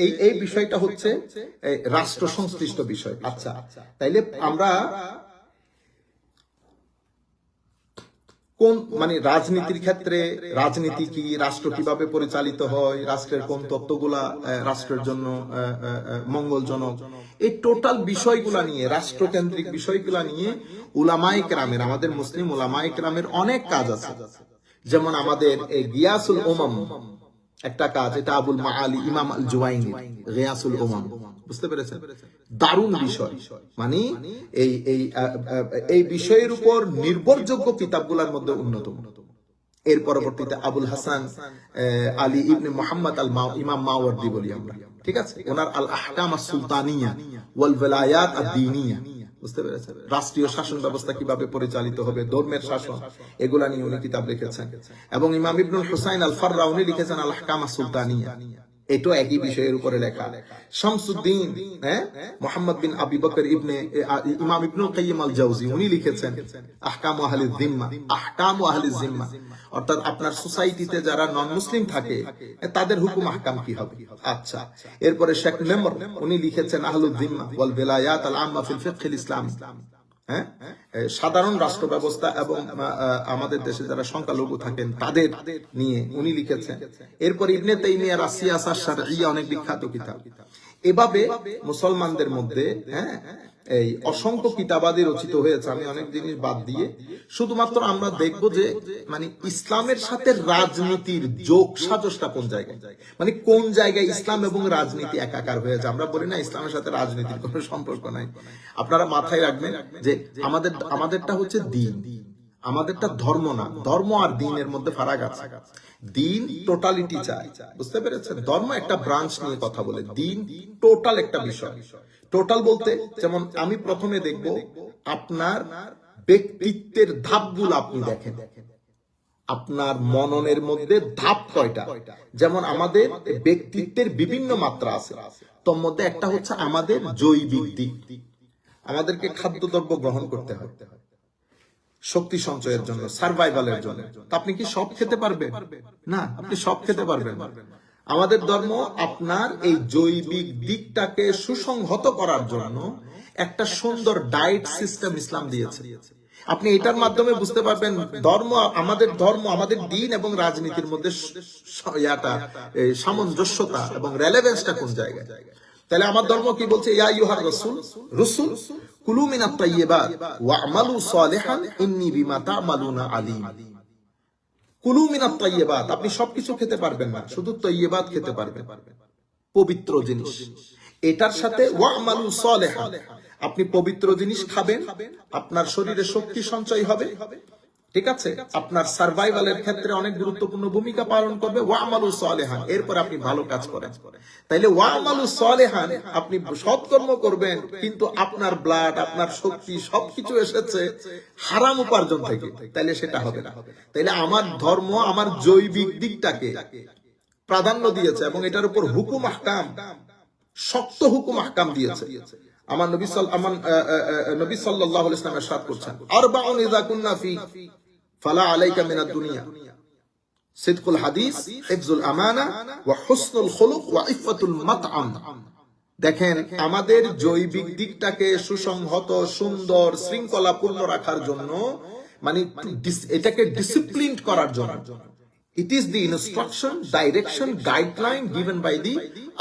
এই এই বিষয়টা হচ্ছে রাষ্ট্র সংশ্লিষ্ট বিষয়। আচ্ছা, তাইলে আমরা কোন মানে রাজনীতির ক্ষেত্রে রাজনীতি কি, রাষ্ট্র কিভাবে পরিচালিত হয়, রাষ্ট্রের কোন তত্ত্বগুলা রাষ্ট্রের জন্য মঙ্গলজনক, এই টোটাল বিষয়গুলা নিয়ে, রাষ্ট্রকেন্দ্রিক বিষয়গুলা নিয়ে উলামায়ে কেরামের, আমাদের মুসলিম উলামায়ে কেরামের অনেক কাজ আছে। যেমন আমাদের এই গিয়াসুল উমাম একটা কাজ, এটা আবুল মাআলি ইমাম আল জুওয়াইনি গিয়াসুল উমাম, বুঝতে পেরেছেন? দারুণ বিষয়, মানে এই এই এই বিষয়ের উপর নির্ভরযোগ্য কিতাবগুলোর মধ্যে অন্যতম। এর পরবর্তীতে আবুল হাসান আলী ইবনে মুহাম্মদ আল ইমাম মাওয়ার্দি বলি আমরা, ঠিক আছে? ওনার আল আহকাম আস সুলতানিয়া ওয়াল ওয়ালায়াত আদ দীনিয়া, বুঝতে পেরেছেন? রাষ্ট্রীয় শাসন ব্যবস্থা কিভাবে পরিচালিত হবে, ধর্মের শাসন, এগুলা নিয়ে উনি কিতাব লিখেছেন। এবং ইমাম ইবনুল হুসাইন আল ফাররা উনি লিখেছেন আল আহকাম আস সুলতানিয়া, এটাও একই বিষয়ের উপরে লেখা। শামসুদ্দিন মুহাম্মদ বিন আবি বকর ইবনে ইমাম ইবনুল কাইয়িম আল জাওজি উনি লিখেছেন আহকাম আহলিজ জিম্মা, আহকাম আহলিজ জিম্মা, অর্থাৎ আপনার সোসাইটিতে যারা নন মুসলিম থাকে তাদের হুকুম আহকাম কি হবে। আচ্ছা, এরপরে শেখ মেমর উনি লিখেছেন আহলুজ জিম্মা ওয়াল বিলায়াত আল আম্মা ফিল ফিকহিল ইসলামি, সাধারণ রাষ্ট্র ব্যবস্থা এবং আমাদের দেশে যারা সংখ্যালঘু থাকেন তাদের নিয়ে উনি লিখেছেন। এরপর ইবনে তাইমিয়ার আসিয়াসা শারঈয়া অনেক বিখ্যাত কিতাব। এভাবে মুসলমানদের মধ্যে এই অসংখ্য কিতাবাদি রচিত হয়েছে। আমি অনেক জিনিস বাদ দিয়ে শুধুমাত্র আমরা দেখব যে মানে ইসলামের সাথে রাজনীতির যোগ সাজসটা কোন জায়গায়, মানে কোন জায়গায় ইসলাম এবং রাজনীতি একাকার হয়ে যায়। আমরা বলি না ইসলামের সাথে রাজনীতির কোনো সম্পর্ক নাই। আপনারা মাথায় রাখবেন যে আমাদেরটা হচ্ছে দিন, আমাদেরটা ধর্ম না। ধর্ম আর দিনের মধ্যে ফারাক আছে। দিন টোটালিটি চায়, বুঝতে পেরেছেন? ধর্ম একটা ব্রাঞ্চ নিয়ে কথা বলে, দিন টোটাল একটা বিষয়। টোটাল বলতে যেমন আমি প্রথমে দেখব আপনার ব্যক্তিত্বের ধাপগুলো আপনি দেখেন, আপনার মননের মধ্যে ধাপ কয়টা। যেমন আমাদের ব্যক্তিত্বের বিভিন্ন মাত্রা আছে, তোর মধ্যে একটা হচ্ছে আমাদের জৈবিক দিক। আমাদেরকে খাদ্যদ্রব্য গ্রহণ করতে হয় শক্তি সঞ্চয়ের জন্য, সার্ভাইভালের জন্য। আপনি কি সব খেতে পারবেন? না, আপনি সব খেতে পারবেন না। আমাদের ধর্ম আপনার এই জৈবিক দিকটাকে সুসংহত করার জন্য একটা সুন্দর ডায়েট সিস্টেম ইসলাম দিয়েছে। আপনি এটার মাধ্যমে বুঝতে পারবেন ধর্ম, আমাদের দিন এবং রাজনীতির মধ্যে সামঞ্জস্যতা এবং রেলেভেন্সটা কোন জায়গায়। তাহলে আমার ধর্ম কি বলছে? ইয়া আইয়ুহার রাসূল কুলু মিনাত তাইয়্যিবাত ওয়া আমালু সালিহান ইন্নী বিমা তা'মালুনা আলীম। কুলু মিনাত তাইয়্যিবাত, আপনি সবকিছু খেতে পারবেন না, শুধু তাইয়্যিবাত খেতে পারবেন, পবিত্র জিনিস। এটার সাথে ওয়া আমালু সালিহান, আপনি পবিত্র জিনিস খাবেন, আপনার শরীরে শক্তি সঞ্চয় হবে, ঠিক আছে? আপনার সার্ভাইভালের ক্ষেত্রে অনেক গুরুত্বপূর্ণ ভূমিকা পালন করবে। ওয়া আমালু সালিহান, এরপর আপনি ভালো কাজ করেন। তাইলে ওয়া আমালু সালিহান, আপনি সৎকর্ম করবেন, কিন্তু আপনার ব্লাড, আপনার শক্তি সবকিছু এসেছে হারাম উপার্জন থেকে, তাইলে সেটা হবে না। তাইলে আমার ধর্ম আমার জৈবিক দিকটাকে প্রাধান্য দিয়েছে এবং এটার উপর হুকুম আহকাম, শক্ত হুকুম আহকাম দিয়েছে। আমার নবী সাল্লাল্লাহু আলাইহি ওয়াসাল্লাম ইরশাদ করছেন, আরবাউন ইযা কুন্না ফি ফালা আলাইকা মিনাদ দুনিয়া সিদকুল হাদিস, হিফজুল আমানা ওয়া হুসনুল খুলুক ওয়া ইফাতুল মাতআম। দেখেন, আমাদের জৈবিক দিকটাকে সুসংহত, সুন্দর, শৃঙ্খলাপূর্ণ রাখার জন্য, মানে এটাকে ডিসিপ্লিন করার জন্য, it is the instruction, direction, guideline given by the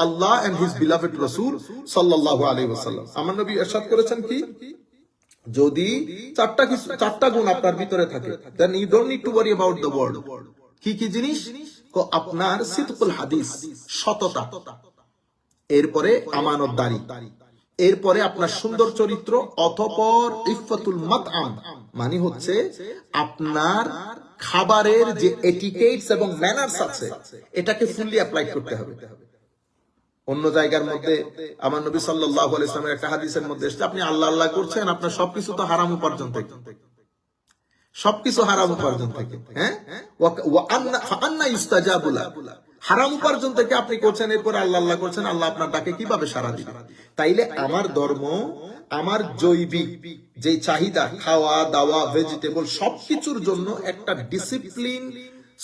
Allah and his beloved Rasul sallallahu alaihi wasallam. আমার নবী ইরশাদ করেছেন কি, যদি চারটা গুণ আপনার ভিতরে থাকে, then you don't need to worry about the world. কি কি জিনিস? আপনার সিদকুল হাদিস, সততা, এরপরে আমানতদারি, এরপরে আপনার সুন্দর চরিত্র, অতঃপর ইফাতুল মাতআম, মানে হচ্ছে আপনার খাবারের যে এটিকেটস এবং ম্যানার্স আছে এটাকে ফুললি অ্যাপ্লাই করতে হবে। অন্য জায়গার মধ্যে আমার নবী সাল্লাল্লাহু আলাইহি ওয়াসাল্লামের একটা হাদিসের মধ্যে এসেছে, আপনি আল্লাহ আল্লাহ করছেন, আপনার সবকিছু তো হারাম উপার্জন থেকে, সবকিছু হারাম উপার্জন থেকে। ওয়া আন্না ইস্তাজাবু লাক, হারাম উপার্জন থেকে আপনি করছেন, এরপর আল্লাহ আল্লাহ করছেন, আল্লাহ আপনার ডাকে কিভাবে সাড়া দিবে? তাইলে আমার ধর্ম আমার জৈবিক যে চাহিদা, খাওয়া দাওয়া, ভেজিটেবল, সবকিছুর জন্য একটা ডিসিপ্লিন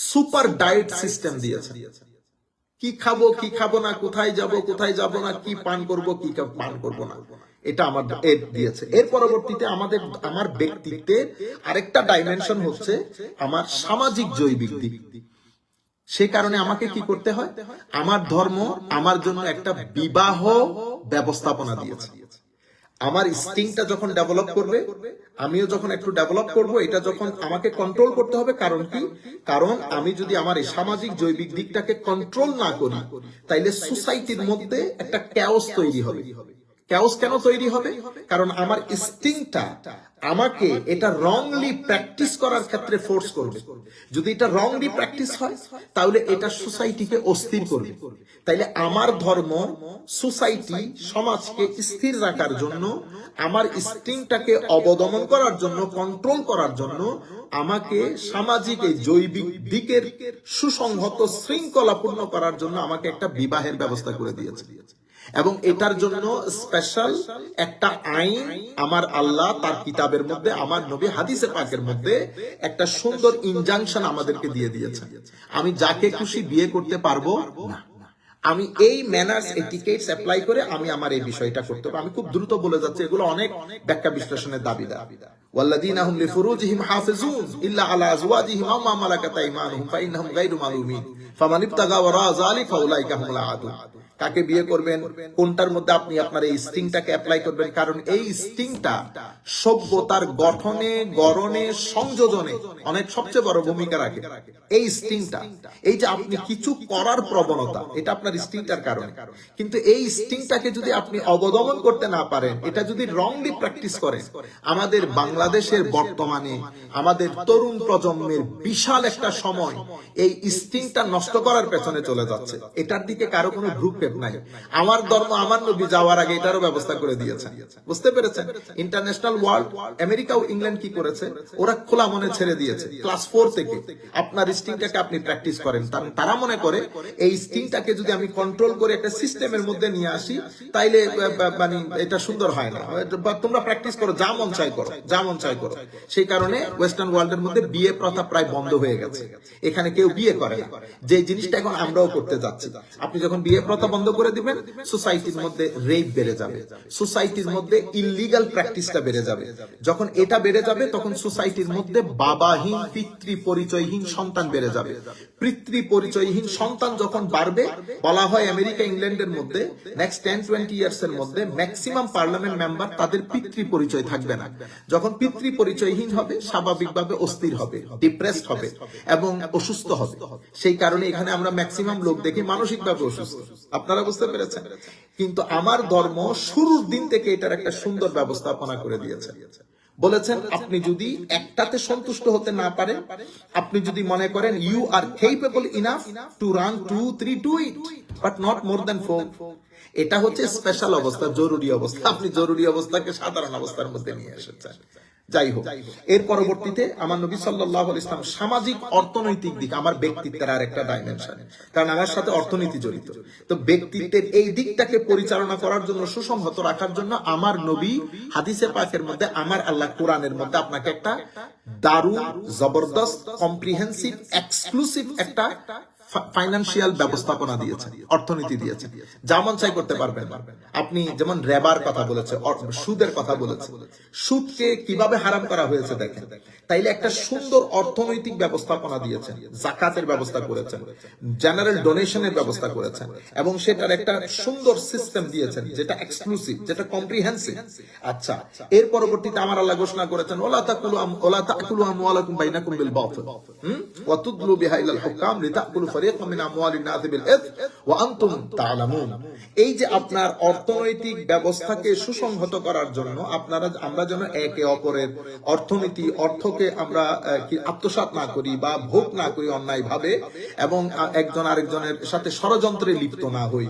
সুপার ডায়েট সিস্টেম দিয়েছে। কি খাবো কি খাবো না, কোথায় যাব না, কি পান করব কি পান করব না, এটা আমার দিয়েছে। এর পরবর্তীতে আমার ব্যক্তিত্বের আরেকটা ডাইমেনশন হচ্ছে আমার সামাজিক জৈবিক দিক। সে কারণে আমাকে কি করতে হয়, আমার ধর্ম আমার জন্য একটা বিবাহ ব্যবস্থাপনা দিয়েছে। আমার স্টিংটা যখন ডেভেলপ করবে, আমিও যখন একটু ডেভেলপ করব, এটা যখন আমাকে কন্ট্রোল করতে হবে। কারণ কি, কারণ আমি যদি আমার এই সামাজিক জৈবিক দিকটাকে কন্ট্রোল না করি, তাইলে সোসাইটির মধ্যে একটা ক্যাওস তৈরি হবে। ক্যাওস কেন তৈরি হবে? কারণ আমার স্টিংটা আমাকে এটা রংলি প্র্যাকটিস করার ক্ষেত্রে ফোর্স করবে। যদি এটা রংলি প্র্যাকটিস হয়, তাহলে এটা সোসাইটিকে অস্থির করবে। তাইলে আমার ধর্ম সোসাইটি সমাজকে স্থির রাখার জন্য, আমার স্টিংটাকে অবদমন করার জন্য, কন্ট্রোল করার জন্য আমাকে সামাজিক এই জৈবিক দিকের সুসংহত শৃঙ্খলাপূর্ণ করার জন্য আমাকে একটা বিবাহের ব্যবস্থা করে দিয়েছে। এবং এটার জন্য স্পেশাল একটা আইন আমার আল্লাহ তার কিতাবের মধ্যে, আমার নবী হাদিসে পাকের মধ্যে একটা সুন্দর ইনজাংশন আমাদেরকে দিয়ে দিয়েছে। আমি যাকে খুশি বিয়ে করতে পারবো না। আমি এই ম্যানার্স এটিকেটস অ্যাপ্লাই করে আমি আমার এই বিষয়টা করতে পারবো। আমি খুব দ্রুত বলে যাচ্ছি, এগুলো অনেক ব্যাখ্যা বিশ্লেষণের দাবিদার। ওয়াল্লাযীনা হুম লিফুরুজিহিম হাফিজুন ইল্লা আলা আজওয়াজিহিম আও মা মালাকাত আইমানুহুম ফাইন্নাহুম গায়রু মালুমিন ফামান ইবতাগা ওয়ারা যালিকা ফাউলাইকা হুমুল আদুন। কাকে বিয়ে করবেন, কোনটার মধ্যে আপনি আপনার এই স্টিংটাকে অ্যাপ্লাই করবেন, কারণ এই স্টিংটা সভ্যতার গঠনে, গড়নে, সংযোজনে অনেক সবচেয়ে বড় ভূমিকা রাখে। এই স্টিংটা, এই যে আপনি কিছু করার প্রবণতা, এটা আপনার স্টিংটার কারণে। কিন্তু এই স্টিংটাকে যদি আপনি অবদমন করতে না পারেন, এটা যদি রংলি প্র্যাকটিস করেন, আমাদের বাংলাদেশের বর্তমানে আমাদের তরুণ প্রজন্মের বিশাল একটা সময় এই স্টিংটা নষ্ট করার পেছনে চলে যাচ্ছে। এটার দিকে কারো কোনো ভ্রুক্ষেপ নাই। আমার ধর্ম, আমার নবী যাওয়ার আগে এটারও ব্যবস্থা করে দিয়েছেন। বুঝতে পেরেছেন? ইন্টারন্যাশনাল ওয়ার্ল্ড, আমেরিকা ও ইংল্যান্ড কি করেছে, ওরা খোলা মনে ছেড়ে দিয়েছে। ক্লাস 4 থেকে আপনার স্টিংটাকে আপনি প্র্যাকটিস করেন। তারা মনে করে এই স্টিংটাকে যদি আমি কন্ট্রোল করে একটা সিস্টেমের মধ্যে নিয়ে আসি, তাইলে মানে এটা সুন্দর হয় না। তোমরা প্র্যাকটিস করো, যা মন চাই করো, যা মন চাই করো। সেই কারণে ওয়েস্টার্ন ওয়ার্ল্ডের মধ্যে বিয়ে প্রথা প্রায় বন্ধ হয়ে গেছে। এখানে কেউ বিয়ে করে না, যে জিনিসটা এখন আমরাও করতে যাচ্ছি। আপনি যখন বিয়ে প্রথা বন্ধ করে দিবেন, সোসাইটির মধ্যে রেপ বেড়ে যাবে, সোসাইটির মধ্যে ইললিগাল প্র্যাকটিসটা বেড়ে যাবে। যখন এটা বেড়ে যাবে, তখন সোসাইটির মধ্যে বাবাহীন, পিতৃ পরিচয়হীন সন্তান বেড়ে যাবে। পিতৃ পরিচয়হীন সন্তান যখন বাড়বে, বলা হয় আমেরিকা, ইংল্যান্ডের মধ্যে নেক্সট 10-20 ইয়ার্স এর মধ্যে ম্যাক্সিমাম পার্লামেন্ট মেম্বার তাদের পিতৃ পরিচয় থাকবে না। যখন পিতৃ পরিচয়হীন হবে, স্বাভাবিকভাবে অস্থির হবে, ডিপ্রেসড হবে এবং অসুস্থ হবে। সেই কারণে এখানে আমরা ম্যাক্সিমাম লোক দেখি মানসিকভাবে অসুস্থ। আপনারা বুঝতে পেরেছেন? কিন্তু আমার ধর্ম শুরুর দিন থেকে এটার একটা সুন্দর ব্যবস্থাপনা করে দিয়েছে। বলেছেন, আপনি যদি একটাতে সন্তুষ্ট হতে না পারেন, আপনি যদি মনে করেন you are capable enough to run 2-3, do it, but not more than 4। এটা হচ্ছে স্পেশাল অবস্থা, জরুরি অবস্থা। আপনি জরুরি অবস্থাকে সাধারণ অবস্থার মধ্যে নিয়ে এসেছেন। যাই হোক, এর পরবর্তীতে আমার নবী সাল্লাল্লাহু আলাইহি ওয়াসাল্লাম সামাজিক অর্থনৈতিক দিক, আমার ব্যক্তিত্বের আর একটা ডাইমেনশন, কারণ আমার সাথে অর্থনীতি জড়িত। তো ব্যক্তিত্বের এই দিকটাকে পরিচালনা করার জন্য, সুসংহত রাখার জন্য আমার নবী হাদিসে পাকের মধ্যে, আমার আল্লাহ কোরআনের মধ্যে আপনাকে একটা দারুণ, জবরদস্ত, কম্প্রিহেন্সিভ, এক্সক্লুসিভ একটা ফাইন্যান্সিয়াল ব্যবস্থাপনা দিয়েছে, অর্থনীতি দিয়েছে। যা মন চাই করতে পারবেন। আপনি যেমন রেবার কথা বলেছে, সুদের কথা বলেছে, সুদকে কিভাবে হারাম করা হয়েছে দেখেন। তাইলে একটা সুন্দর অর্থনৈতিক ব্যবস্থাপনা দিয়েছেন, যাকাতের ব্যবস্থা করেছেন, জেনারেল ডোনেশনের ব্যবস্থা করেছেন, এবং সেটার একটা সুন্দর সিস্টেম দিয়েছেন, যেটা এক্সক্লুসিভ, যেটা কম্প্রিহেন্সিভ। আচ্ছা, এর পরবর্তীতে আমার আল্লাহ ঘোষণা করেছেন, ওলা তাকুলু আমওয়ালাকুম বাইনাকুম বিল বাতিল ওয়া তুদলু বিহা ইলাল হুকাম লিতাকুলু ফারিকাম মিন আমওয়ালিন নাসি বিল ইথম ওয়া আনতুম তা'লামুন। এই যে আপনার অর্থনৈতিক ব্যবস্থাকে সুসংহত করার জন্য আমরা যেন একে অপরের অর্থনীতি, অর্থকে আমরা আত্মসাৎ না করি বা ভোগ না করি অন্যায় ভাবে, এবং একজন আরেকজনের সাথে ষড়যন্ত্রে লিপ্ত না হই,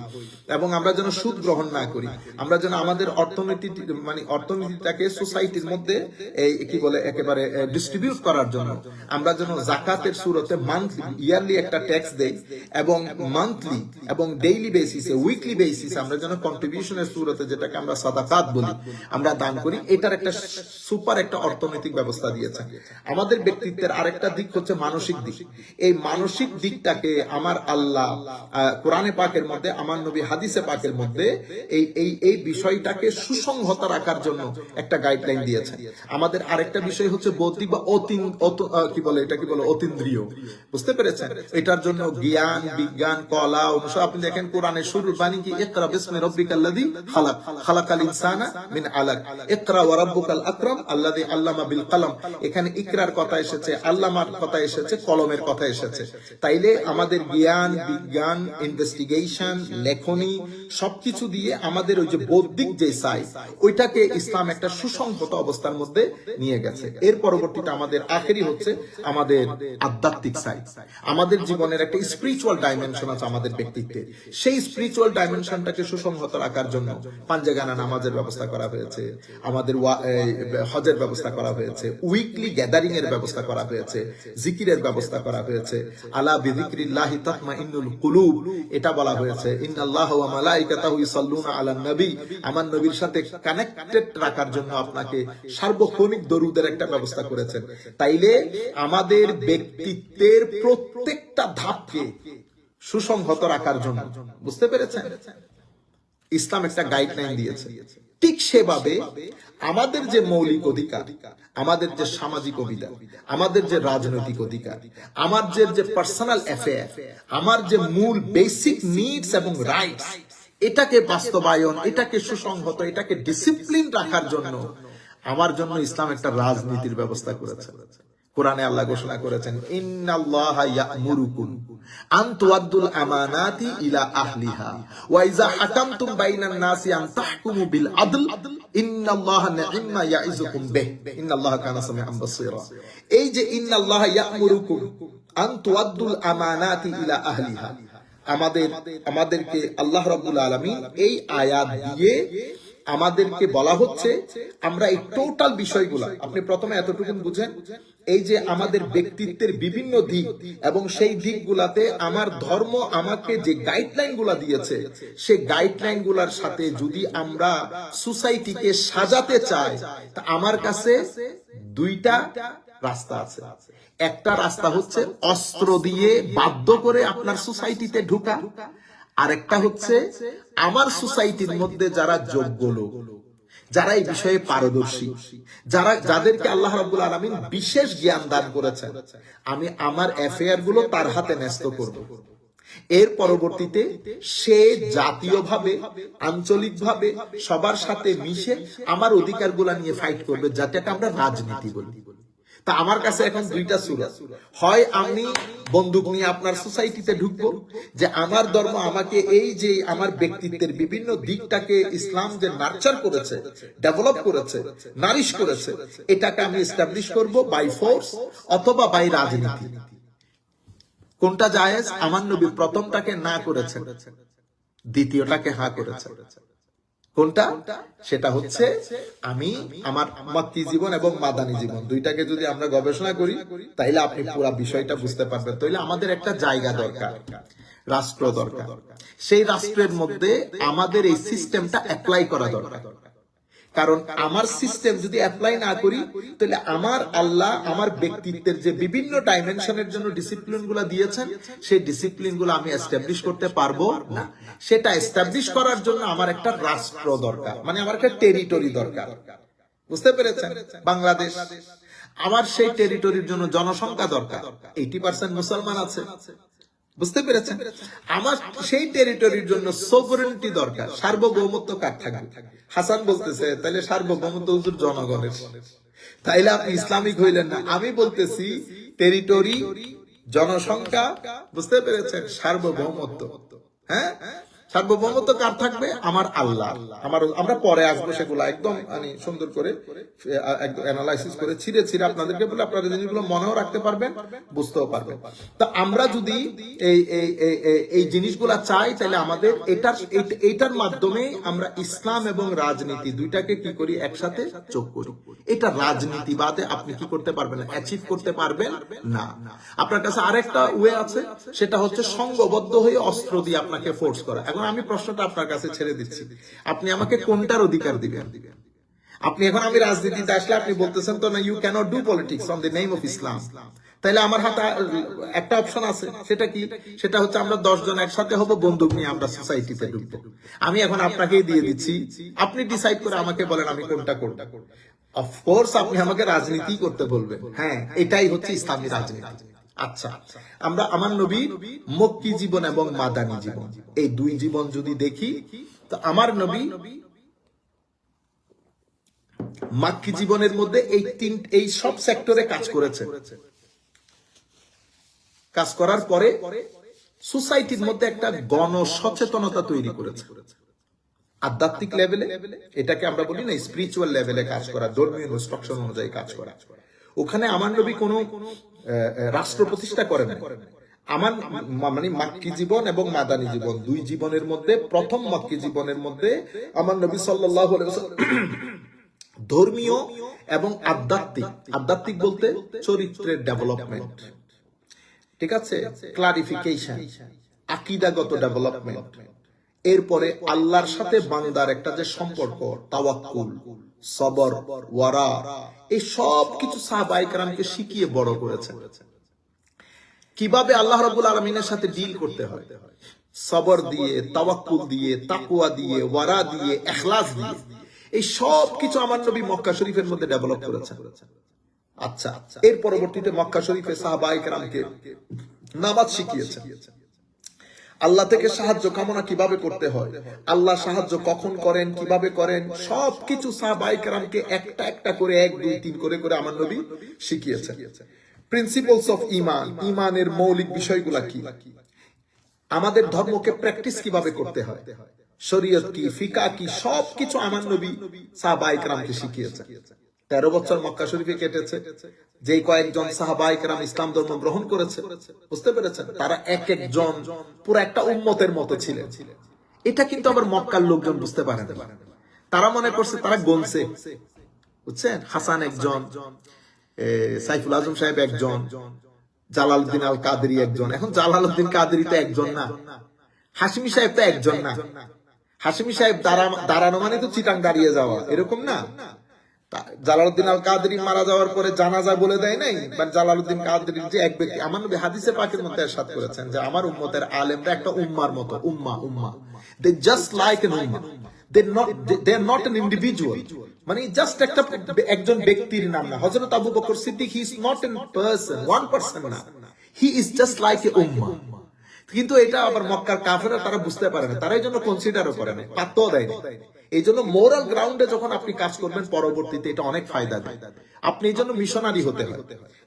এবং আমরা যেন সুদ গ্রহণ না করি। আমরা যেন আমাদের অর্থনীতিটাকে সোসাইটির মধ্যে এই কি বলে একেবারে ডিস্ট্রিবিউট করার জন্য আমরা যেন যাকাতের সুরতে মান্থলি, ইয়ারলি একটা ট্যাক্স দেই এবং মান্থলি এবং ডেইলি বেসিসে, উইকলি বেসিসে আমরা যেন কন্ট্রিবিউশনের সুরতে, যেটাকে আমরা সাদাকাত বলি, আমরা দান করি, এটার একটা সুপার একটা অর্থনৈতিক ব্যবস্থা দিয়েছে। আমাদের ব্যক্তিত্বের আরেকটা দিক হচ্ছে মানসিক দিক। এই মানসিক দিকটাকে আমার আল্লাহ কোরআনে পাকের মধ্যে, আমার নবী হাদিসে পাকের মধ্যে এই বিষয়টাকে সুসংহত রাখার জন্য একটা গাইডলাইন দিয়েছে। আমাদের আরেকটা বিষয় হচ্ছে বৌদ্ধিক বা অতীন্দ্রিয়, বুঝতে পেরেছেন? এটার জন্য জ্ঞান, বিজ্ঞান, কলা, অনুসার। আপনি দেখেন কোরআনের শুরুর বাণী কি, ইকরা বিসমি রাব্বিকাল্লাযী খালাক, খালাকাল ইনসানা মিন আলাক, ইকরা ওয়া রাব্বুকাল আকরাম আল্লাযী আল্লামা বিল কলম। এখানে ইকরার কথা এসেছে, আল্লামার কথা এসেছে, কলমের কথা এসেছে। তাইলে আমাদের জ্ঞান, বিজ্ঞান, ইনভেস্টিগেশন, লেখনী সবকিছু দিয়ে আমাদের ওই যে বৌদ্ধিক যে সাইড, ওইটাকে ইসলাম একটা সুসংহত অবস্থার মধ্যে নিয়ে গেছে। এর পরবর্তীতে আমাদের আখেরি হচ্ছে আমাদের আধ্যাত্মিক সাইড। আমাদের জীবনের একটা স্পিরিচুয়াল ডাইমেনশন আছে আমাদের ব্যক্তিত্বের। সেই স্পিরিচুয়াল ডাইমেনশনটাকে সুসংহত রাখার জন্য পাঞ্জেগানা নামাজের ব্যবস্থা করা হয়েছে, আমাদের হজের ব্যবস্থা করা হয়েছে, উইকলি গ্যাদারিং এর ব্যবস্থা করা হয়েছে, জিকিরের ব্যবস্থা করা হয়েছে। আলা বিযিকরিল্লাহি তাতমাইন্নুল কুলুব, এটা বলা হয়েছে। ইন্নাল্লাহা ওয়া মালাইকাতাহু ইসাল্লুনা আলান নবী, আমার নবীর সাথে কানেক্টেড রাখার জন্য আপনাকে সার্বক্ষণিক দরুদের একটা ব্যবস্থা করেছেন। তাইলে আমাদের ব্যক্তিত্বের প্রত্যেকটা ধাপকে সুসংহত রাখার জন্য, বুঝতে পেরেছেন, ইসলাম একটা গাইডলাইন দিয়েছে। ঠিক সেভাবে আমাদের যে মৌলিক অধিকার, আমাদের যে সামাজিক অধিকার, আমাদের যে রাজনৈতিক অধিকার, আমাদের যে পার্সোনাল অ্যাফেয়ার, আমার যে মূল বেসিক নিডস এবং রাইটস, এটাকে বাস্তবায়ন, এটাকে সুসংহত, এটাকে ডিসিপ্লিন রাখার জন্য আমার জন্য ইসলাম একটা রাজনীতির ব্যবস্থা করেছে। কোরআনে আল্লাহ ঘোষণা করেছেন, ইন্নাল্লাহা ইয়া'মুরুকুম আন তুআদ্দুল আমানাতি ইলা আহলিহা ওয়া ইযা হাকামতুম বাইনান নাসি আন তাহকুমু বিল আদল ইন্নাল্লাহা নি'ম্মা ইয়া'iযুকুম বিহি ইন্নাল্লাহা কানা সামিআন বাসীরা। এই যে ইন্নাল্লাহা ইয়া'মুরুকুম আন তুআদ্দুল আমানাতি ইলা আহলিহা, আমাদেরকে আল্লাহ রাব্বুল আলামিন এই আয়াত দিয়ে আমাদেরকে বলা হচ্ছে আমরা এই টোটাল বিষয়গুলা, আপনি প্রথমে এতটুকু বুঝেন, এই যে আমাদের ব্যক্তিত্বের বিভিন্ন দিক এবং সেই দিকগুলাতে আমার ধর্ম আমাকে যে গাইডলাইন গুলা দিয়েছে, সেই গাইডলাইন গুলার সাথে যদি আমরা সোসাইটিকে সাজাতে চাই, তা আমার কাছে দুইটা রাস্তা আছে। একটা রাস্তা হচ্ছে অস্ত্র দিয়ে বাধ্য করে আপনার সোসাইটিতে ঢুকা, আরেকটা হচ্ছে আমার সোসাইটির মধ্যে যারা যোগ্য লোক, যারা এই বিষয়ে পারদর্শী, যাদেরকে আল্লাহ রাব্বুল আলামিন বিশেষ জ্ঞান দান করেছেন, আমি আমার অ্যাফেয়ার গুলো তার হাতে ন্যস্ত করব। এর পরবর্তীতে সে জাতীয়ভাবে, আঞ্চলিকভাবে সবার সাথে মিশে আমার অধিকারগুলো নিয়ে ফাইট করবে, যাতে আমরা রাজনীতি বলি। তা আমার কাছে এখন দুইটা সুরত, হয় আমি বন্দুক নিয়ে আপনার সোসাইটিতে ঢুকবো, যে আমার ধর্ম আমাকে এই যে আমার ব্যক্তিত্বের বিভিন্ন দিকটাকে ইসলাম যে নার্চার করেছে, ডেভেলপ করেছে, নারিশ করেছে, এটাকে আমি এস্টাবলিশ করব বাই ফোর্স অথবা বাই রাজনীতি। কোনটা জায়েজ? আমার নবী প্রথমটাকে না করেছেন, দ্বিতীয়টাকে হা করেছেন। কোনটা? সেটা হচ্ছে আমি আমার মক্কি জীবন এবং মাদানী জীবন দুইটাকে যদি আমরা গবেষণা করি, তাইলে আপনি পুরো বিষয়টা বুঝতে পারবেন। তাইলে আমাদের একটা জায়গা দরকার, রাষ্ট্র দরকার। সেই রাষ্ট্রের মধ্যে আমাদের এই সিস্টেমটা অ্যাপ্লাই করা দরকার। কারণ আমার সিস্টেম যদি অ্যাপ্লাই না করি, তাহলে আমার আল্লাহ আমার ব্যক্তিত্বের যে বিভিন্ন ডাইমেনশনের জন্য ডিসিপ্লিন গুলো দিয়েছেন, সেই ডিসিপ্লিন গুলো আমি এস্টাবলিশ করতে পারবো না। সেটা এস্টাবলিশ করার জন্য আমার একটা রাষ্ট্র দরকার, মানে আমার একটা টেরিটরি দরকার। বুঝতে পেরেছেন? বাংলাদেশ, আমার সেই টেরিটরির জন্য জনসংখ্যা দরকার, 80% মুসলমান আছে। বুঝতে পেরেছেন? আমার সেই টেরিটরির জন্য সোভারেনিটি দরকার, সার্বভৌমত্ব কার থাকবে? হাসান বলতেছে তাইলে সার্বভৌমত্ব হুজুর জনগণের, তাইলে আপনি ইসলামিক হইলেন না। আমি বলতেছি টেরিটরি, জনসংখ্যা, বুঝতে পেরেছেন, সার্বভৌমত্ব। হ্যাঁ, সার্বভৌমত্ব কার থাকবে? আমার আল্লাহ। আমরা পরে আসবো সেগুলো একদম সুন্দর করে একদম অ্যানালাইসিস করে ছিঁড়ে ছিঁড়ে আপনাদেরকে বলে আপনারা জিনিসগুলো মনেও রাখতে পারবেন, বুঝতেও পারবেন। তা আমরা যদি এই জিনিসগুলা চাই, তাহলে আমাদের এটার মাধ্যমে আমরা ইসলাম এবং রাজনীতি দুইটাকে কি করি? একসাথে যোগ করি। এটা রাজনীতিবাদে আপনি কি করতে পারবেন না, অ্যাচিভ করতে পারবেন না। আপনার কাছে আরেকটা ওয়ে আছে, সেটা হচ্ছে সংঘবদ্ধ হয়ে অস্ত্র দিয়ে আপনাকে ফোর্স করা। এখন আমি প্রশ্নটা আপনার কাছে ছেড়ে দিচ্ছি, আপনি আমাকে কোনটার অধিকার দিবেন? আপনি এখন আমি রাজনীতিতে আসলে আপনি বলতেছেন তো না, you can't do politics on the name of Islam. তাইলে আমার হাতে একটা অপশন আছে, সেটা কি? সেটা হচ্ছে আমরা 10 জন একসাথে হব, বন্দুক নিয়ে আমরা সোসাইটিতে ঢুকবো। আমি এখন আপনাকেই দিয়ে দিচ্ছি, আপনি ডিসাইড করে আমাকে বলেন আমি কোনটা করব। অফকোর্স আপনি আমাকে রাজনীতি করতে বলবেন, হ্যাঁ, এটাই হচ্ছে ইসলামী রাজনীতি। আচ্ছা, আমরা আমার নবীর মক্কি জীবন এবং মাদানী জীবন, এই দুই জীবন যদি দেখি, তো আমার নবী মাক্কি জীবনের মধ্যে এই সব সেক্টরে কাজ করেছে। কাজ করার পরে সোসাইটির মধ্যে একটা গণ সচেতনতা তৈরি করেছে। আধ্যাত্মিক লেভেলে, এটাকে আমরা বলি না স্পিরিচুয়াল লেভেলে কাজ করা, ধর্মীয় ইনস্ট্রাকশন অনুযায়ী কাজ করা। ওখানে আমার নবী কোনো রাষ্ট্র প্রতিষ্ঠা করেন না। আমার মাক্কি জীবন এবং মাদানী জীবন, দুই জীবনের মধ্যে প্রথম মাক্কি জীবনের মধ্যে আমার নবী সাল্লাল্লাহু আলাইহি ওয়াসাল্লাম ধর্মীয় এবং আধ্যাত্মিক বলতে চরিত্রের ডেভেলপমেন্ট, ঠিক আছে, ক্লারিফিকেশন, আকীদাগত ডেভেলপমেন্ট, এরপরে আল্লাহর সাথে বান্দার একটা যে সম্পর্ক, তাওয়াক্কুল, সবর, ওয়ারা, এই সব কিছু সাহাবায়ে কেরামকে শিখিয়ে বড় করেছেন। কিভাবে আল্লাহ রাব্বুল আলামিনের সাথে ডিল করতে হয়, সবর দিয়ে, তাওয়াক্কুল দিয়ে, তাকওয়া দিয়ে, ওয়ারা দিয়ে, ইখলাস দিয়ে, এই সব কিছু আমার নবী মক্কা শরীফের মধ্যে ডেভেলপ করেছেন। আচ্ছা, এর পরবর্তীতে মক্কা শরীফে সাহাবায়ে কেরামকে নামাজ শিখিয়েছেন, আল্লাহ থেকে সাহায্য কামনা কিভাবে করতে হয়, আল্লাহ সাহায্য কখন করেন, কিভাবে করেন, সবকিছু সাহাবায়ে কেরামকে একটা একটা করে 1 2 3 করে করে আমার নবী শিখিয়েছেন। প্রিন্সিপলস অফ ঈমান, ঈমানের মৌলিক বিষয়গুলো কি, আমাদের ধর্মকে প্র্যাকটিস কিভাবে করতে হয়, শরীয়ত কি, ফিকাহ কি, সবকিছু আমার নবী সাহাবায়ে কেরামকে শিখিয়েছেন। 13 বছর মক্কা শরীফে কেটেছে। যেই কয়েকজন সাহাবায়ে কেরাম ইসলাম ধর্ম গ্রহণ করেছে, বুঝতে পেরেছেন, তারা এক একজন পুরো একটা উম্মতের মতো ছিলেন। এটা কিন্তু আবার মক্কার লোকজন বুঝতে পারে না। তারা মনে করছে তারা গনছে, বুঝছেন, হাসান একজন, সাইফুল আজম সাহেব একজন, জালালউদ্দিন আল কাদেরী একজন। এখন জালালউদ্দিন কাদেরী তো একজন না, হাশিমি সাহেব তো একজন না। হাশিমি সাহেব দাঁড়ানো মানে তো চিটাং দাঁড়িয়ে যাওয়া, এরকম না। জালালউদ্দিন আল কাদেরী মারা যাওয়ার পরে জানাজা বলে দেয় নাই, মানে জালালউদ্দিন কাদেরীর যে এক ব্যক্তি, আমার নবী হাদিসে পাকের মধ্যে ইরশাদ করেছেন যে আমার উম্মতের আলেমরা একটা উম্মার মতো, উম্মা, they just like an ummah, they are not an individual, মানে জাস্ট একজন ব্যক্তির নাম না। হযরত Abu Bakr Siddique, he is not a person, one person না, he is just like a ummah। কিন্তু এটা আবার মক্কার কাফেররা তারা বুঝতে পারে না, তারা এই জন্য কনসিডারও করে না, পাত্তাও দেয় না। এই জন্য মোরাল গ্রাউন্ডে যখন আপনি কাজ করবেন পরবর্তীতে এটা অনেক ফায়দা দেয়। আপনি এই জন্য মিশনারি হতে হয়।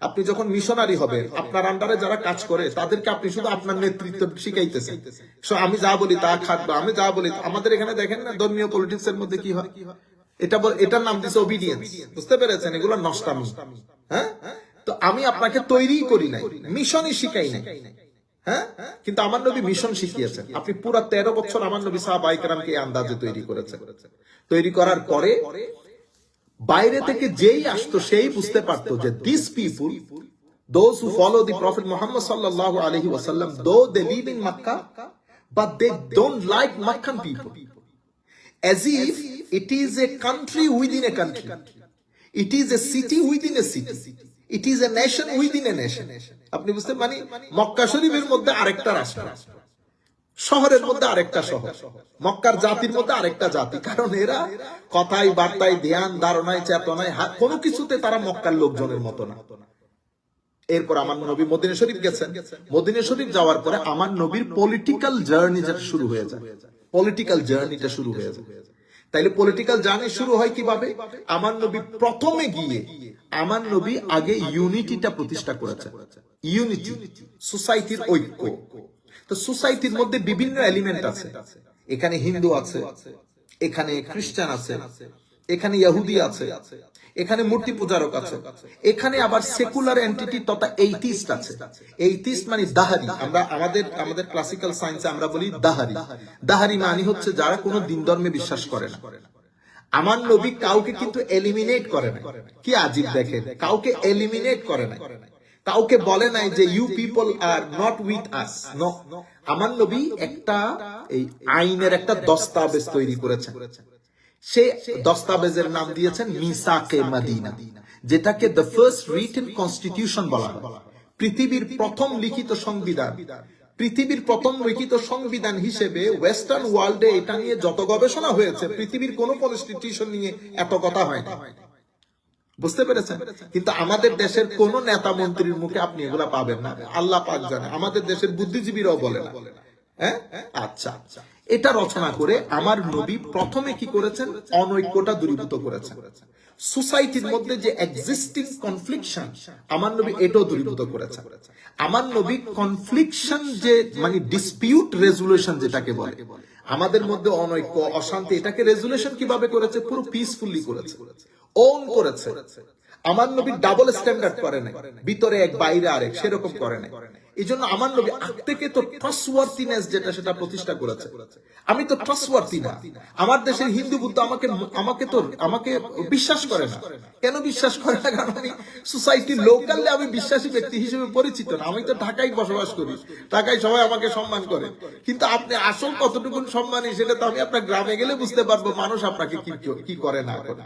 আপনি যখন মিশনারি হবেন, আপনার আন্ডারে যারা কাজ করে তাদেরকে আপনি শুধু আপনার নেতৃত্ব শিখাইতেছেন। আমি যা বলি তা খাটবো, আমি যা বলি। আমাদের এখানে দেখেন না ধর্মীয় পলিটিক্স এর মধ্যে কি হয়, এটার নাম দিছে ওবিডিয়েন্স, বুঝতে পেরেছেন, এগুলো নষ্টামি। হ্যাঁ, তো আমি আপনাকে তৈরি করি নাই, মিশনই শিখাই নাই। হ্যাঁ, কিন্তু আমার নবী মিশন শিখিয়েছেন। আপনি পুরো 13 বছর আমার নবী সাহাবায়ে কেরামকে এই আন্দাজে তৈরি করেছেন। তৈরি করার পরে বাইরে থেকে যেই আসতো সেই বুঝতে পারতো যে this people, those who follow the prophet Muhammad sallallahu alaihi wasallam, though they live in Makkah but they don't like Meccan people, as if it is a country within a country, it is a city within a city, it is a nation within a nation। আপনি বুঝতে, মানে মক্কা শরীফের মধ্যে আরেকটা রাষ্ট্র, শহরের মধ্যে আরেকটা শহর, মক্কার জাতির মধ্যে আরেকটা জাতি। কারণ এরা কথায় বার্তায়, ধ্যান ধারণায়, চেতনায়, কোনো কিছুতে তারা মক্কার লোকজনের মতো না। এরপর আমার নবী মদিনা শরীফ গেছেন। মদিনা শরীফ যাওয়ার পরে আমার নবীর পলিটিক্যাল জার্নি যেটা শুরু হয়ে যায়, পলিটিক্যাল জার্নিটা শুরু হয়ে যায়। তাইলে পলিটিক্যাল জার্নি শুরু হয় কিভাবে? আমার নবী প্রথমে গিয়ে আমার নবী আগে ইউনিটিটা প্রতিষ্ঠা করেছে। ইউনিটি, সোসাইটির ঐক্য। তো সোসাইটির মধ্যে বিভিন্ন এলিমেন্ট আছে, এখানে হিন্দু আছে, এখানে খ্রিস্টান আছে, এখানে ইহুদি আছে, এখানে মূর্তি পূজারক আছে, এখানে আবার সেকুলার এন্টিটি তথা এইথিস্ট আছে। এইথিস্ট মানে দাহারি। আমরা আমাদের ক্লাসিক্যাল সায়েন্সে আমরা বলি দাহারি। দাহারি মানে হচ্ছে যারা কোনো দিন ধর্মে বিশ্বাস করে না। আমার নবী কাউকে কিন্তু এলিমিনেট করে না। কি আজীব দেখেন, কাউকে এলিমিনেট করে না, কাউকে বলে নাই যে you people are not with us. No, আমার নবী একটা এই আইনের একটা দস্তাবেজ তৈরি করেছেন। সে দস্তাবেজের নাম দিয়েছেন মিসাকে মদিনা, যেটাকে দ্য ফার্স্ট রিটেন কনস্টিটিউশন বলা হয়। পৃথিবীর প্রথম লিখিত সংবিধান। পৃথিবীর প্রথম লিখিত সংবিধান হিসেবে ওয়েস্টার্ন ওয়ার্ল্ডে এটা নিয়ে যত গবেষণা হয়েছে, পৃথিবীর কোন কনস্টিটিউশন নিয়ে এত কথা হয় না। বুঝতে পেরেছেন? কিন্তু আমাদের দেশের কোন নেতা মন্ত্রীর মুখে আপনি এগুলা পাবেন না। আল্লাহ পাক জানে, আমাদের দেশের বুদ্ধিজীবীরাও বলে না। হ্যাঁ, আচ্ছা, এটা রচনা করে আমার নবী প্রথমে কি করেছেন? অনৈক্যটা দূরীভূত করেছেন। সোসাইটির মধ্যে যে এক্সিস্টিং কনফ্লিকশন, আমার নবী এটাও দূরীভূত করেছেন। আমার নবী কনফ্লিকশন যে মানে ডিসপিউট রেজুলেশন যেটাকে বলে, আমাদের মধ্যে অনৈক্য অশান্তি, এটাকে রেজুলেশন কিভাবে করেছে? পুরো পিসফুলি করেছে, ওন করেছে। আমার নবী ডাবল স্ট্যান্ডার্ড করে নাই, ভিতরে এক বাইরে আরেক, সেরকম করে নাই। এই জন্য আমার নবী আগ থেকে তো ট্রাস্টওয়ার্থিনেস যেটা সেটা প্রতিষ্ঠা করেছে। আমি তো ট্রাস্টওয়ার্থি না। আমার দেশের হিন্দু বুদ্ধ আমাকে বিশ্বাস করে না। কেন বিশ্বাস করে না? কারণ আমি সোসাইটির লোকালে আমি বিশ্বাসী ব্যক্তি হিসেবে পরিচিত না। আমি তো ঢাকায় বসবাস করি, ঢাকায় সবাই আমাকে সম্মান করে। কিন্তু আপনি আসল কতটুকু সম্মানী সেটা তো আমি আপনার গ্রামে গেলে বুঝতে পারবো মানুষ আপনাকে কি করে না করে।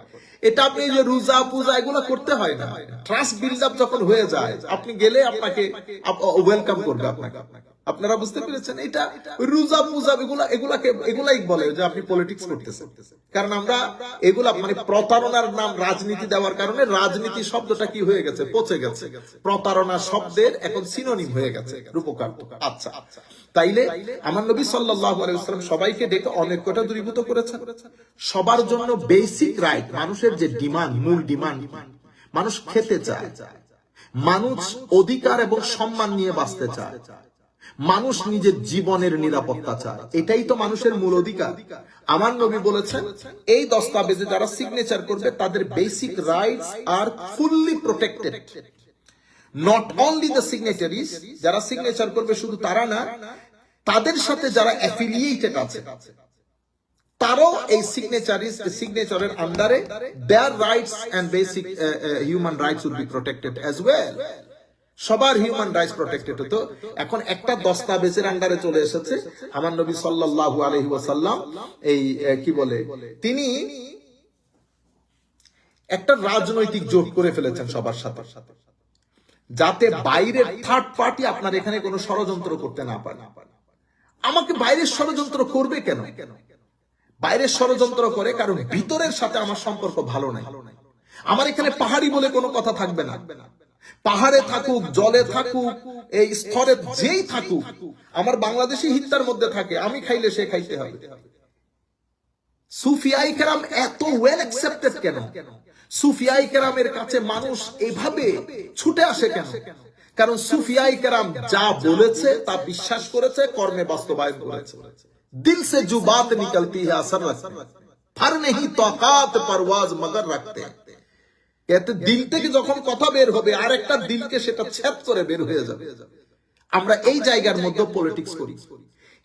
এটা আপনি যে রোজা পূজা এগুলো করতে হয় না। ট্রাস্ট বিল্ড আপ যখন হয়ে যায়, আপনি গেলে আপনাকে ওয়েলকাম করবে আপনাকে। আপনারা বুঝতে পেরেছেন? এটা রোজা পূজা এগুলাই বলে যে আপনি পলিটিক্স করতেছেন। কারণ আমরা এগুলা মানে প্রতারণার নাম রাজনীতি দেওয়ার কারণে রাজনীতি শব্দটা কি হয়ে গেছে? পচে গেছে। প্রতারণা শব্দের এখন সিনোনিম হয়ে গেছে, রূপকার। আচ্ছা, তাইলে আমার নবী সাল্লাল্লাহু আলাইহি ওয়াসাল্লাম সবাইকে ডেকে অনেকটা দূরীভূত করেছেন। সবার জন্য বেসিক রাইট, মানুষের যে ডিমান্ড, মূল ডিমান্ড, মানুষ খেতে চায়, মানুষ অধিকার এবং সম্মান নিয়ে বাঁচতে চায়, মানুষ নিজের জীবনের নিরাপত্তা চায়। এটাই তো মানুষের মূল অধিকার। আমার নবী বলেছেন এই দস্তাবেজে যারা সিগনেচার করবে তাদের basic rights are fully protected. Not only the signatories, যারা সিগনেচার করবে শুধু তারা না, তাদের সাথে যারা অ্যাফিলিয়েটেড আছে তারাও এই সিগনেচারের আন্ডারে their rights and basic human rights will be protected as well. সবার হিউম্যান রাইটস প্রোটেক্টেড হতো। এখন একটা দস্তাবেজের আন্ডারে চলে এসেছে। আমার নবী সাল্লাল্লাহু আলাইহি ওয়াসাল্লাম এই কি বলে, তিনি একটা রাজনৈতিক জোট করে ফেলেছেন সবার সাথে, যাতে বাইরের থার্ড পার্টি আপনার এখানে কোনো ষড়যন্ত্র করতে না পারে। আমাকে বাইরের ষড়যন্ত্র করবে কেন? বাইরের ষড়যন্ত্র করে কারণ ভিতরের সাথে আমার সম্পর্ক ভালো নাই। আমার এখানে পাহাড়ি বলে কোনো কথা থাকবে না। পাহাড়ে থাকুক, জলে থাকুক, এই স্তরে যেই থাকুক, আমার বাংলাদেশি হিত্তার মধ্যে থাকে, আমি খাইলে সে খাইতে হবে। সুফিয়াই কেরাম এত ওয়েল অ্যাকসেপ্টেড কেন? সুফিয়াই কেরামের কাছে মানুষ এভাবে ছুটে আসে কেন? কারণ সুফিয়াই কেরাম যা বলেছে তা বিশ্বাস করেছে, কর্মে বাস্তবায়ন করেছে। দিল সে জো বাত নিকলতি হ্যায় আসর রখতে, ফর নেহি তাকাত পরওয়াজ মগর রখতে। এতে দিল থেকে যখন কথা বের হবে আর একটা দিলকে সেটা ছেদ করে বের হয়ে যাবে। আমরা এই জায়গার মধ্যে পলিটিক্স করি।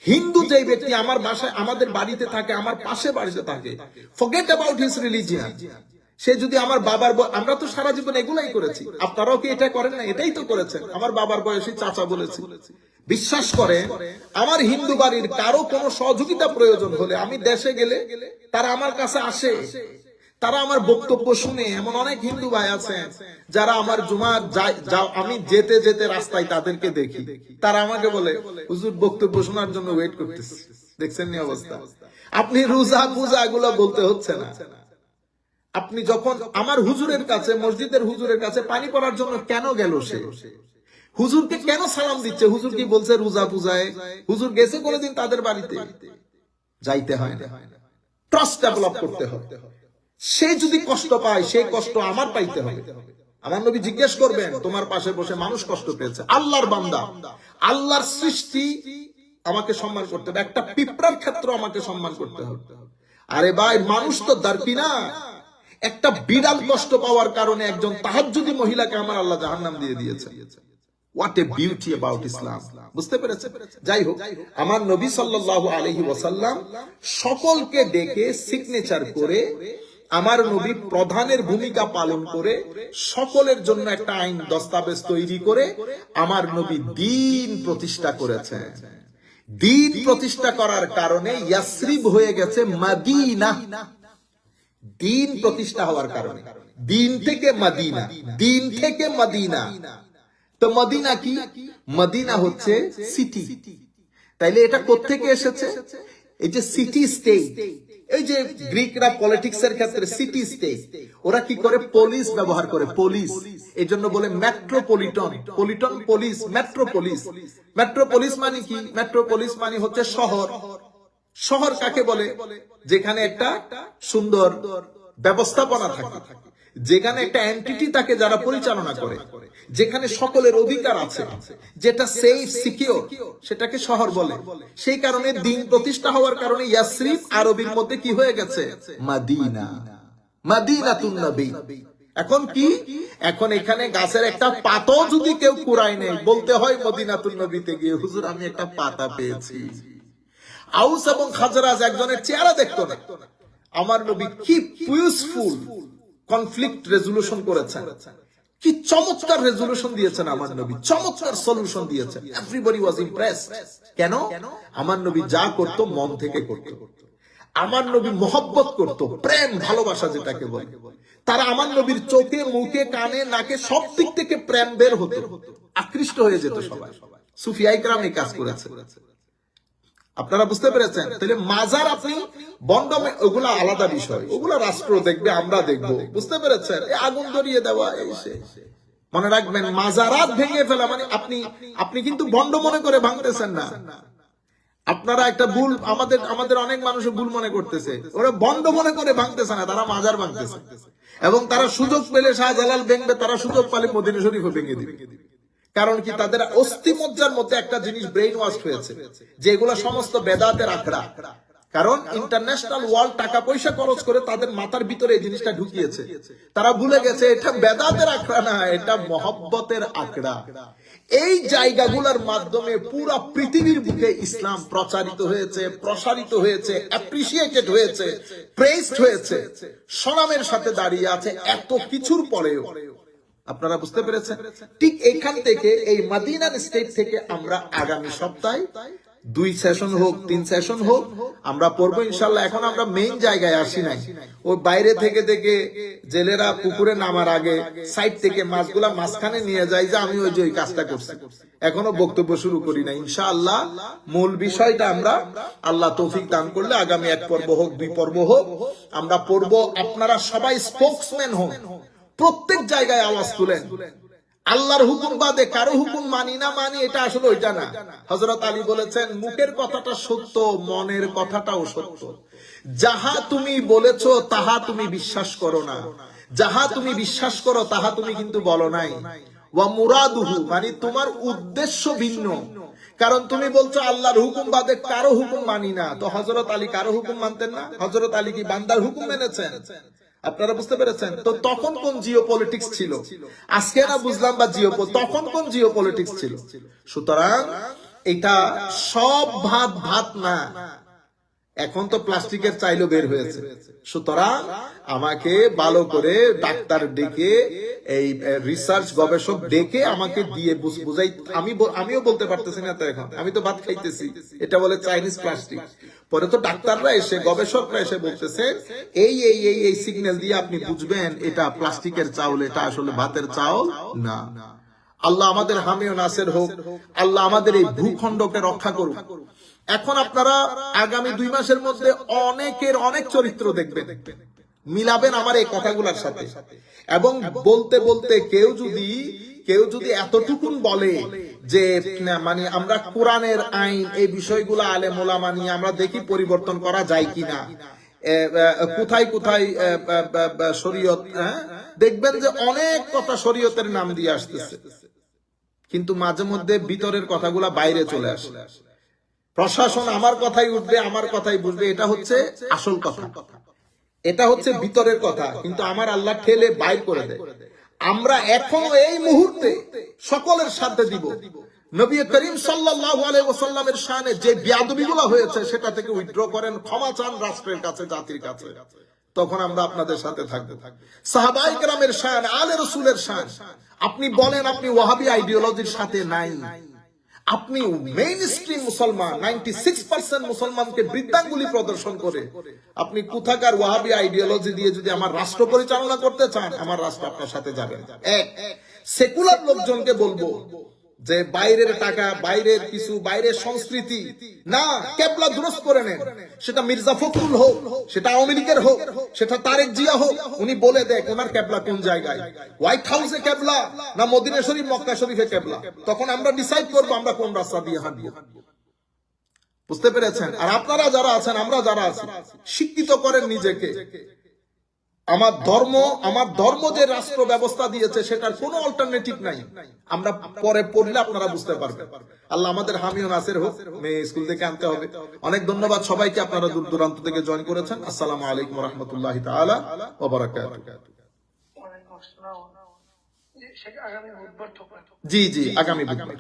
হিন্দু যে ব্যক্তি আমার বাসায় আমাদের বাড়িতে থাকে, আমার পাশে বাড়িতে থাকে, ফরগেট অ্যাবাউট হিজ রিলিজিয়ন, সে যদি আমার বাবার, আমরা তো সারা জীবন এগুলাই করেছি, আপনারাও কি এটা করেন না? এটাই তো করেছেন। আমার বাবার বয়সী চাচা বলেছি, বিশ্বাস করে আমার হিন্দু বাড়ির কারো কোনো সহযোগিতা প্রয়োজন হলে আমি দেশে গেলে তারা আমার কাছে আসে, তারা আমার বক্তব্য শুনে। এমন অনেক হিন্দু ভাই আছেন যারা আমার জুমা আমি যেতে যেতে রাস্তায় তাদেরকে দেখি, তারা আমাকে বলে হুজুর বক্তব্য শোনার জন্য ওয়েট করতেছি। দেখছেন নি অবস্থা? আপনি রোজা পূজা এগুলো বলতে হচ্ছে না। আপনি যখন আমার হুজুরের কাছে, মসজিদের হুজুরের কাছে পানি পড়ার জন্য কেন গেল সে? হুজুরকে কেন সালাম দিচ্ছে? হুজুর কি বলছে রোজা পূজায়? হুজুর গেছে কোনদিন তাদের বাড়িতে? যাইতে হয় না। ট্রাস্ট ডেভেলপ করতে হবে। সে যদি কষ্ট পায় সেই কষ্ট আমার পাইতে হবে। আমার নবী জিজ্ঞেস করবেন তোমার পাশে বসে মানুষ কষ্ট পেয়েছে, আল্লাহর বান্দা, আল্লাহর সৃষ্টি আমাকে সম্মান করতে হবে, একটা পিঁপড়ার ক্ষেত্রে আমাকে সম্মান করতে হবে। আরে ভাই, মানুষ তো দার্পি না। একটা বিড়াল কষ্ট পাওয়ার কারণে একজন তাহাজ্জুদি মহিলাকে আমার আল্লাহ জাহান্নাম দিয়ে দিয়েছে। হোয়াট এ বিউটি অ্যাবাউট ইসলাম, বুঝতে পেরেছে? যাই হোক, আমার নবী সাল্লাল্লাহু আলাইহি ওয়াসাল্লাম সকলকে ডেকে সিগনেচার করে, আমার নবী প্রধানের ভূমিকা পালন করে সকলের জন্য একটা আইন দস্তাবেজ তৈরি করে আমার নবী দ্বীন প্রতিষ্ঠা করেছেন। দ্বীন প্রতিষ্ঠা করার কারণে ইয়াসরিব হয়ে গেছে মদিনা। দ্বীন প্রতিষ্ঠা হওয়ার কারণে দ্বীন থেকে মদিনা, দ্বীন থেকে মদিনা। তো মদিনা কি? মদিনা হচ্ছে সিটি। তাইলে এটা কোত্থেকে এসেছে? এই যে সিটি স্টেট, এই যে গ্রিকরা পলিটিক্স এর ক্ষেত্রে সিটি স্টেট, ওরা কি করে? পুলিশ ব্যবহার করে, পুলিশ। এই জন্য বলে মেট্রোপলিটন, পলিটন পুলিশ, মেট্রোপলিস। মেট্রোপলিস মানে কি? মেট্রোপলিস মানে হচ্ছে শহর। শহর কাকে বলে? যেখানে একটা সুন্দর ব্যবস্থাপনা থাকে, যেখানে একটা এন্টিটি তাকে যারা পরিচালনা করে, যেখানে সকলের অধিকার আছে, যেটা সেফ সিকিউর, সেটাকে শহর বলে। সেই কারণে দ্বীন প্রতিষ্ঠা হওয়ার কারণে ইয়াসরিব আরবির মধ্যে কি হয়ে গেছে? মদিনা, মদিনাতুন নবী। এখন কি? এখন এখানে গাছের একটা পাতাও যদি কেউ কুড়ায় নেই, বলতে হয় মদিনাতুন নবীতে গিয়ে, হুজুর আমি একটা পাতা পেয়েছি। আউস এবং খাজরাজ একজনের চেহারা দেখতো না। আমার নবী কি পিসফুল কনফ্লিক্ট রেজুলেশন করেছেন, কি চমৎকার রেজুলেশন দিয়েছেন আমার নবী, চমৎকার সলিউশন দিয়েছেন। Everybody was impressed. কেন? আমার নবী যা করত মন থেকে করত। আমার নবী মহব্বত করত, প্রেম ভালোবাসা যেটাকে বলে। তারা আমার নবীর চোখে, মুখে, কানে, নাকে সব দিক থেকে প্রেম বের হতো, আকৃষ্ট হয়ে যেত সবাই। সুফিয়ায়ে কেরাম এই কাজ করেছে। আপনারা বুঝতে পেরেছেন? তাহলে মাজার আপনি বন্ডমে, ওগুলা আলাদা বিষয়, ওগুলা রাষ্ট্র দেখবে, আমরা দেখবো। বুঝতে পেরেছেন? আগুন ধরিয়ে দেওয়া, এই সে। মনে রাখবেন, মাজারাত ভেঙে ফেলা মানে আপনি কিন্তু বন্ড মনে করে ভাঙতেছেন না। আপনারা একটা ভুল, আমাদের অনেক মানুষ ভুল মনে করতেছে, ওরা বন্ড মনে করে ভাঙতেছে না, তারা মাজার ভাঙতেছে। এবং তারা সুযোগ পেলে শাহজালাল ভেঙবে, তারা সুযোগ পেলে মদিনা শরীফ ভেঙে দিবে। কারণ কি? তাদের অস্থিমজ্জার মধ্যে একটা জিনিস ব্রেইন ওয়াশ হয়েছে, যে এগুলো সমস্ত বেদাতের আখড়া। কারণ ইন্টারন্যাশনাল ওয়ার্ল্ড টাকা পয়সা খরচ করে তাদের মাথার ভিতরে এই জিনিসটা ঢুকিয়েছে। তারা ভুলে গেছে এটা বেদাতের আখড়া না, এটা মহব্বতের আখড়া। এই জায়গাগুলোর মাধ্যমে পুরো পৃথিবীর বুকে ইসলাম প্রচারিত হয়েছে, প্রসারিত হয়েছে, অ্যাপ্রিসিয়েটেড হয়েছে, প্রেজড হয়েছে, সম্মানের সাথে দাঁড়িয়ে আছে এত কিছুর পরেও। আপনারা বুঝতে পেরেছেন? ঠিক এখান থেকে, এই মদিনার স্টেট থেকে আমরা আগামী সপ্তাহে 2 সেশন হোক, 3 সেশন হোক, আমরা পড়বো ইনশাআল্লাহ। এখন আমরা মেইন জায়গায় আসি নাই। ওই বাইরে থেকে জেলেরা পুকুরে নামার আগে সাইড থেকে মাছগুলা মাঝখানে নিয়ে যায়, যে আমি ওই যে ওই কাজটা করছি। এখনো বক্তব্য শুরু করি না। ইনশাআল্লাহ মূল বিষয়টা আমরা, আল্লাহ তৌফিক দান করলে, আগামী 1 পর্ব হোক, 2 পর্ব হোক, আমরা পড়বো। আপনারা সবাই স্পোকসম্যান হোক, প্রত্যেক জায়গায় আওয়াজ তুলেন। আল্লাহর হুকুম বাদে কারো হুকুম মানি না মানি, এটা আসলে ওইটা না। হযরত আলী বলেছেন, মুখের কথাটা সত্য, মনের কথাটাও সত্য। যাহা তুমি বলেছো তাহা তুমি বিশ্বাস করো না, যাহা তুমি বিশ্বাস করো তাহা তুমি কিন্তু বলো নাই। ওয়া মুরাদুহু মানে তোমার উদ্দেশ্য ভিন্ন। কারণ তুমি বলছো আল্লাহর হুকুম বাদে কারো হুকুম মানি না, তো হযরত আলী কারো হুকুম মানতেন না? হযরত আলী কি বান্দার হুকুম মেনেছেন? আপনারা বুঝতে পেরেছেন? তো তখন কোন জিওপলিটিক্স ছিল? আজকে না বুঝলাম বা তখন কোন জিওপলিটিক্স ছিল? সুতরাং এটা সব ভাত না। এখন তো প্লাস্টিকের চাইলো বের হয়েছে। সুতরাং আমাকে ভালো করে ডাক্তার ডেকে, এই রিসার্চ গবেষক ডেকে আমাকে দিয়ে বুঝাই। আমিও বলতে পারতেছি না তো, এখন আমি তো ভাত খাইতেছি, এটা বলে চাইনিজ প্লাস্টিক। পরে তো ডাক্তাররা এসে, গবেষকরা এসে বলতেছে, এই সিগন্যাল দিয়ে আপনি বুঝবেন এটা প্লাস্টিকের চাউল, এটা আসলে ভাতের চাউল না। আল্লাহ আমাদের হামি ও নাসের হোক। আল্লাহ আমাদের এই ভূখণ্ডকে রক্ষা করুক। এখন আপনারা আগামী 2 মাসের মধ্যে অনেকের অনেক চরিত্র দেখবেন, মিলাবেন আমার এই কথাগুলোর সাথে। এবং বলতে বলতে কেউ যদি এতটুকুন বলে যে মানে আমরা কোরআনের আইন, এই বিষয়গুলো আলেম ওলামা নিয়ে আমরা দেখি পরিবর্তন করা যায় কিনা, কোথায় কোথায় শরীয়ত, দেখবেন যে অনেক কথা শরীয়তের নাম দিয়ে আসতেছে, কিন্তু মাঝে মধ্যে ভিতরের কথাগুলা বাইরে চলে আসে। প্রশাসন আমার কথাই উঠবে, আমার কথাই বুঝবে, এটা হচ্ছে আসল কথা, এটা হচ্ছে ভিতরের কথা। কিন্তু আমার আল্লাহ ঠেলে বাইর করে দেয়। আমরা এখনো এই মুহূর্তে সকলের সাথে দিব, নবী করিম সাল্লাল্লাহু আলাইহি ওয়াসাল্লামের শানে যে বেয়াদবিগুলো হয়েছে সেটা থেকে উইথড্র করেন, ক্ষমা চান রাষ্ট্রের কাছে, জাতির কাছে, তখন আমরা আপনাদের সাথে থাকবো। সাহাবায়ে কেরামের শান, আলে রাসূলের শান, আপনি বলেন আপনি ওয়াহাবি আইডিওলজির সাথে নাই, আপনি মেইন স্ট্রিম মুসলমান, 96% মুসলমানকে বৃদ্ধাঙ্গুলি প্রদর্শন করে আপনি কোথাকার ওয়াহাবি আইডিওলজি দিয়ে যদি আমার রাষ্ট্র পরিচালনা করতে চান, আমার রাষ্ট্র আপনার সাথে যাবে না। এক সেকুলার লোকজনকে বলবো যে বাইরের টাকা, বাইরের কিছু, বাইরের সংস্কৃতি না, কেবলা দুরস্ত করে নেন। সেটা মির্জা ফখরুল হোক, সেটা আওয়ামী লীগের হোক, সেটা তারেক জিয়া হোক, উনি বলে দেখ ওনার কেবলা কোন জায়গায়, হোয়াইট হাউসে কেবলা না মদিনা শরীফ মক্কা শরীফে কেবলা, তখন আমরা ডিসাইড করবো আমরা কোন রাস্তা দিয়ে হাঁটবো। বুঝতে পেরেছেন? আর আপনারা যারা আছেন, আমরা যারা আছি, শিক্ষিত করেন নিজেকে। আমার ধর্ম যে রাষ্ট্র ব্যবস্থা দিয়েছে সেটার কোনো অল্টারনেটিভ নাই। আমরা পরে পড়লে আপনারা বুঝতে পারবেন। আল্লাহ আমাদের হামি ও নাসির হোক। মেয়ে স্কুল থেকে আনতে হবে। অনেক ধন্যবাদ সবাইকে, আপনারা দূর দূরান্ত থেকে জয়েন করেছেন। আসসালামু আলাইকুম ওয়া রাহমাতুল্লাহি তাআলা ওয়া বারাকাতুহু। জি জি, আগামী বুধবার।